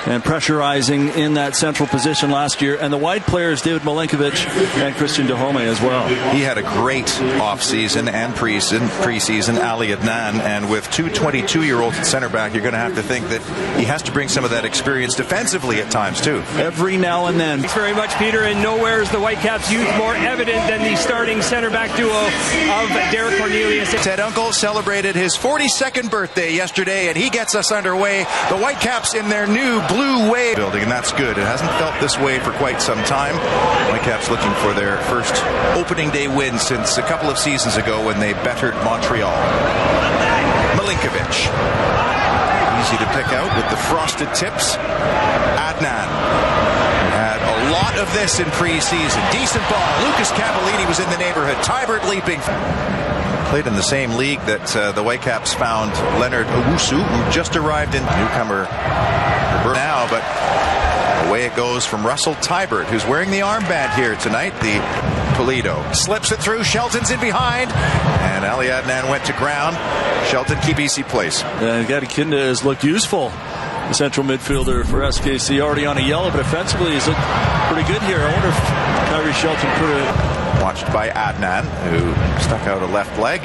and pressurizing in that central position last year. And the wide players, David Milinkovic and Christian Dahome as well. He had a great offseason and preseason, Ali Adnan. And with two 22-year-olds at center back, you're going to have to think that he has to bring some of that experience defensively at times, too. Every now and then. Thanks very much, Peter. And nowhere is the Whitecaps' youth more evident than the starting center back duo of Derek Cornelius. Ted Uncle celebrated his 42nd birthday yesterday, and he gets us underway. The Whitecaps in their new Blue Wave building, and that's good. It hasn't felt this way for quite some time. Whitecaps looking for their first opening day win since a couple of seasons ago when they bettered Montreal. Milinkovic. Easy to pick out with the frosted tips. Adnan had a lot of this in preseason. Decent ball. Lucas Cavallini was in the neighborhood. Tybert leaping. Played in the same league that the Whitecaps found Leonard Owusu, who just arrived in newcomer now, but away it goes from Russell Tybert, who's wearing the armband here tonight. The Toledo slips it through. Shelton's in behind, and Ali Adnan went to ground. Shelton, keep BC place. Gadi Kinda has looked useful. The central midfielder for SKC, already on a yellow, but offensively he's looked pretty good here. I wonder if Kyrie Shelton could have... Watched by Adnan, who stuck out a left leg.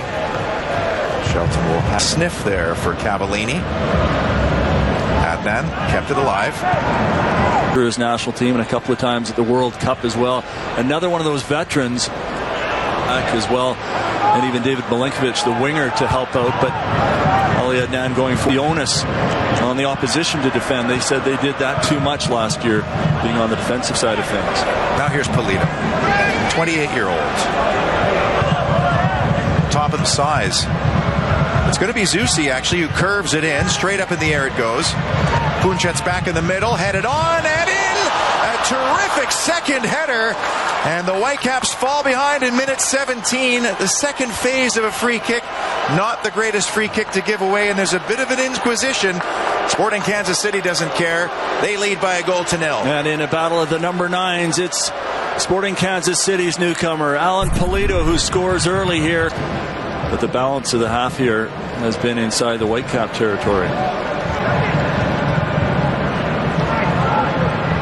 Shelton will have a sniff there for Cavallini. Adnan kept it alive. For his national team and a couple of times at the World Cup as well. Another one of those veterans as well. And even David Milinkovic, the winger, to help out. But Ali Adnan going for the onus on the opposition to defend. They said they did that too much last year, being on the defensive side of things. Now here's Polito, 28-year-old. Top of the size. It's going to be Zusi, actually, who curves it in. Straight up in the air it goes. Punchet's back in the middle, headed on and in. A terrific second header. And the Whitecaps fall behind in minute 17. The second phase of a free kick. Not the greatest free kick to give away, and there's a bit of an inquisition. Sporting Kansas City doesn't care. They lead by a goal to nil. And in a battle of the number 9s, it's Sporting Kansas City's newcomer, Alan Polito, who scores early here. But the balance of the half here has been inside the Whitecap territory.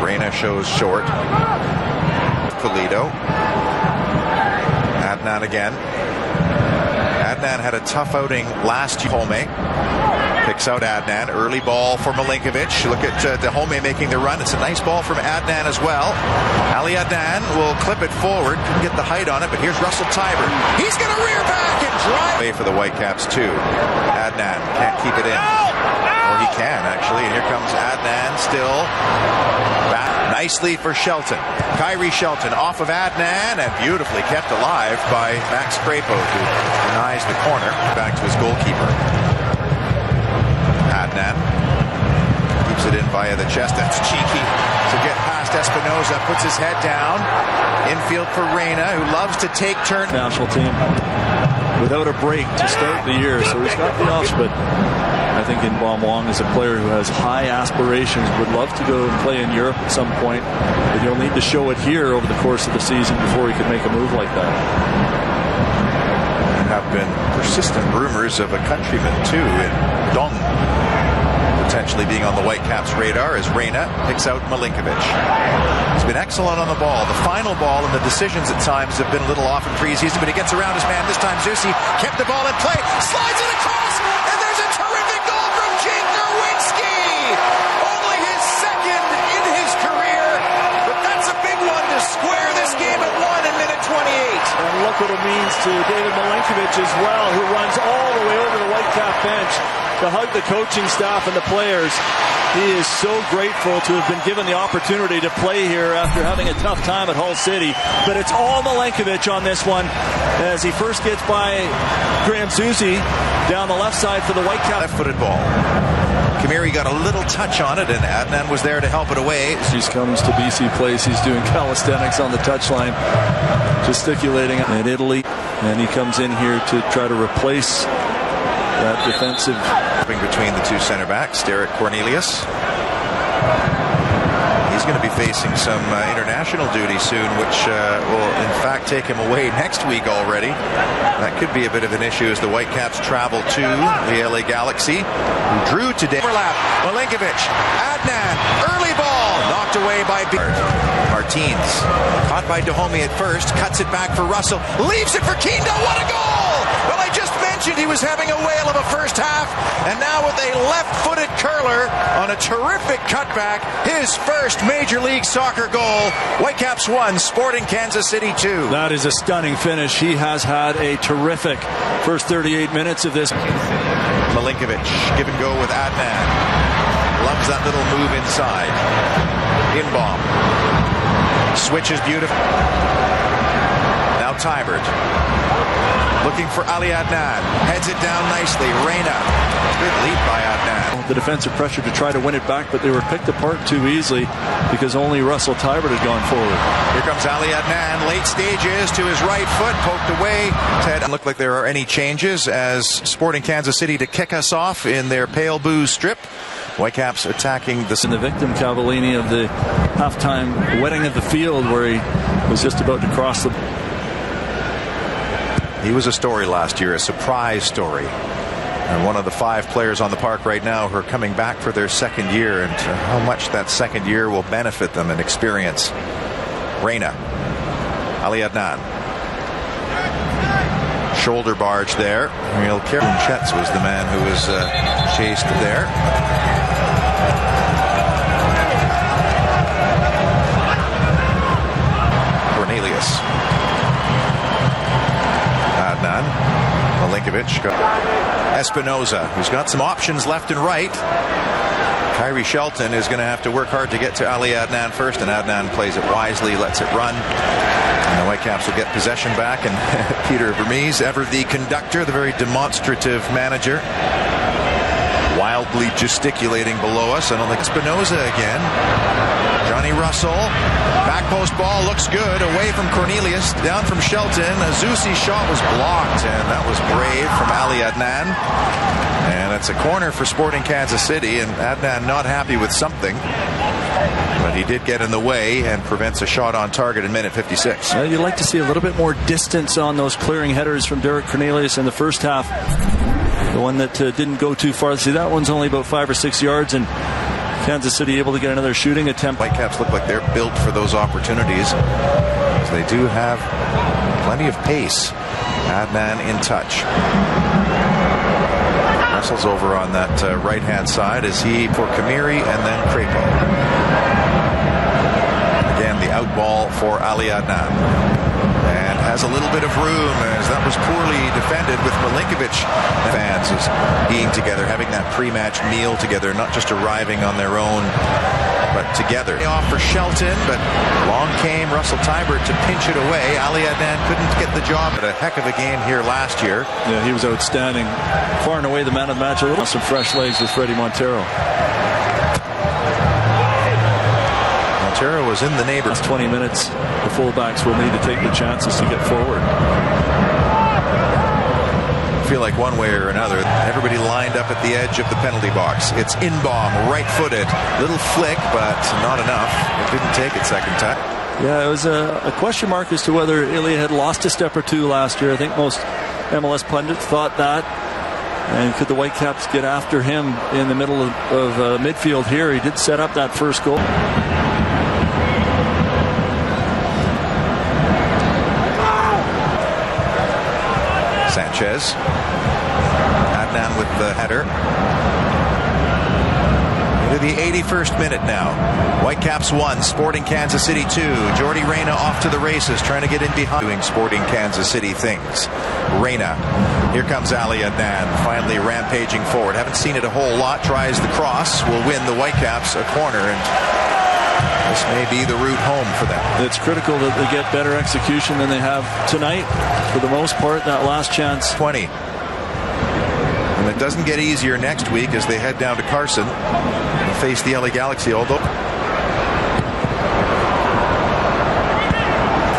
Reyna shows short. Polito. Adnan again. Adnan had a tough outing last year. Dahome picks out Adnan. Early ball for Milinkovic. Look at Dahome making the run. It's a nice ball from Adnan as well. Ali Adnan will clip it forward. Couldn't get the height on it, but here's Russell Tybert. He's going to rear back and drive. Way for the Whitecaps too. Adnan can't keep it in. Or he can, actually. And here comes Adnan still. Back nicely for Shelton. Kyrie Shelton off of Adnan and beautifully kept alive by Max Crapo, who denies the corner. Back to his goalkeeper. Adnan keeps it in via the chest. That's cheeky to get past Espinoza. Puts his head down. Infield for Reyna, who loves to take turns. National team without a break to start the year, so he's got the option, but I think in Bom Wong is a player who has high aspirations, would love to go and play in Europe at some point, but he'll need to show it here over the course of the season before he can make a move like that. There have been persistent rumors of a countryman too in Dong potentially being on the Whitecaps' radar as Reyna picks out Milinkovic. He's been excellent on the ball. The final ball and the decisions at times have been a little off in preseason, but he gets around his man. This time Zusi kept the ball in play, slides it across, and there's a terrific goal from Jake Nerwinski. Only his second in his career, but that's a big one to square this game at 1 in minute 28. And look what it means to David Milinkovic as well, who runs all the way over the Whitecap bench to hug the coaching staff and the players. He is so grateful to have been given the opportunity to play here after having a tough time at Hull City. But it's all Milinkovic on this one as he first gets by Graham Zusi down the left side for the Whitecaps. Left-footed ball. Kamiri got a little touch on it, and Adnan was there to help it away. He comes to BC Place. He's doing calisthenics on the touchline, gesticulating at Italy. And he comes in here to try to replace that defensive. Between the two center backs, Derek Cornelius. He's going to be facing some international duty soon, which will in fact take him away next week already. That could be a bit of an issue as the Whitecaps travel to the LA Galaxy, who drew today. Overlap, Milinkovic, Adnan, early ball, knocked away by Martins. Caught by Dahomey at first, cuts it back for Russell, leaves it for Kindo. What a goal! Well, I just mentioned he was having a whale of a first half, and now with a left-footed curler on a terrific cutback, his first Major League Soccer goal. Whitecaps 1, Sporting Kansas City 2. That is a stunning finish. He has had a terrific first 38 minutes of this. Milinkovic, give and go with Adnan. Loves that little move inside. Inbomb. Switches beautiful. Now Tybert. Looking for Ali Adnan. Heads it down nicely. Reyna. Good lead by Adnan. The defensive pressure to try to win it back, but they were picked apart too easily because only Russell Tybert had gone forward. Here comes Ali Adnan. Late stages to his right foot. Poked away. Doesn't look like there are any changes as Sporting Kansas City to kick us off in their pale blue strip. Whitecaps attacking the... And the victim, Cavallini, of the halftime wetting of the field where he was just about to cross the... He was a story last year, a surprise story. And one of the 5 players on the park right now who are coming back for their second year, and how much that second year will benefit them in experience. Reyna. Ali Adnan. Shoulder barge there. Real careful. Chetz was the man who was chased there. Cornelius. Adnan. Milinkovic. Espinoza, who's got some options left and right. Kyrie Shelton is going to have to work hard to get to Ali Adnan first, and Adnan plays it wisely, lets it run. And the Whitecaps will get possession back, and Peter Vermees, ever the conductor, the very demonstrative manager, wildly gesticulating below us. And like Espinoza again. Johnny Russell. Back post ball looks good. Away from Cornelius. Down from Shelton. Azusi's shot was blocked, and that was brave from Ali Adnan. And it's a corner for Sporting Kansas City, and Adnan not happy with something. But he did get in the way and prevents a shot on target in minute 56. You'd like to see a little bit more distance on those clearing headers from Derek Cornelius in the first half. The one that didn't go too far. See, that one's only about 5 or 6 yards, and Kansas City able to get another shooting attempt. Whitecaps look like they're built for those opportunities. So they do have plenty of pace. Adnan in touch. Russell's over on that right-hand side as he for Kamiri and then Crapo. Again, the out ball for Ali Adnan. And has a little bit of room as that was poorly defended with Milinkovic. Fans is being together, having that pre-match meal together, not just arriving on their own, but together. Off for Shelton, but long came Russell Tybert to pinch it away. Ali Adnan couldn't get the job. But a heck of a game here last year. Yeah, he was outstanding. Far and away the man of the match. A little some fresh legs with Freddie Montero. Montero was in the neighborhood. 20 minutes, the fullbacks will need to take the chances to get forward. I feel like one way or another, everybody lined up at the edge of the penalty box. It's Inbomb, right-footed, little flick, but not enough. It didn't take it second time. Yeah, it was a question mark as to whether Ilya had lost a step or two last year. I think most MLS pundits thought that. And could the Whitecaps get after him in the middle of midfield here? He did set up that first goal. Sanchez. Adnan with the header. Into the 81st minute now. Whitecaps 1, Sporting Kansas City 2. Jordi Reyna off to the races, trying to get in behind. Doing Sporting Kansas City things. Reyna. Here comes Ali Adnan, finally rampaging forward. Haven't seen it a whole lot. Tries the cross. Will win the Whitecaps a corner, and this may be the route home for them. It's critical that they get better execution than they have tonight. For the most part, that last chance. 20. And it doesn't get easier next week as they head down to Carson and face the LA Galaxy, although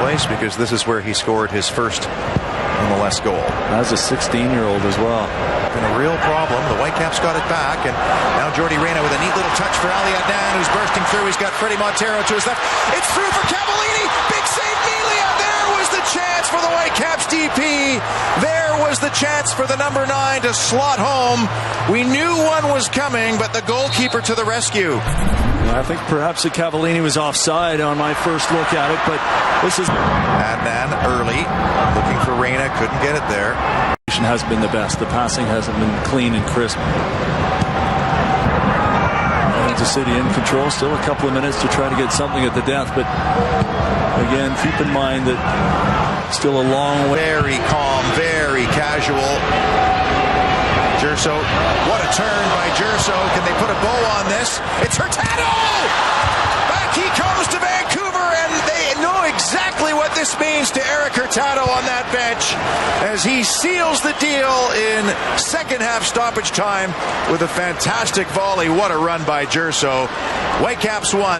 place because this is where he scored his first MLS goal. As a 16-year-old as well. Been a real problem. The Whitecaps got it back, and now Jordi Reyna with a neat little touch for Ali Adnan, who's bursting through. He's got Freddie Montero to his left. It's through for Cavallini. Big save, Melia. There was the chance for the Whitecaps DP. There was the chance for the number 9 to slot home. We knew one was coming, but the goalkeeper to the rescue. I think perhaps the Cavallini was offside on my first look at it, but this is Adnan early, looking for Reyna, couldn't get it there. Has been the best. The passing hasn't been clean and crisp. Kansas City in control. Still a couple of minutes to try to get something at the death, but again, keep in mind that still a long way. Very calm, very casual. Gerso, what a turn by Gerso. Can they put a bow on this? It's Hurtado! Back he comes to Vancouver, and they know exactly what this means to Eric Hurtado on that bench as he seals the deal in second half stoppage time with a fantastic volley. What a run by Gerso. Whitecaps won.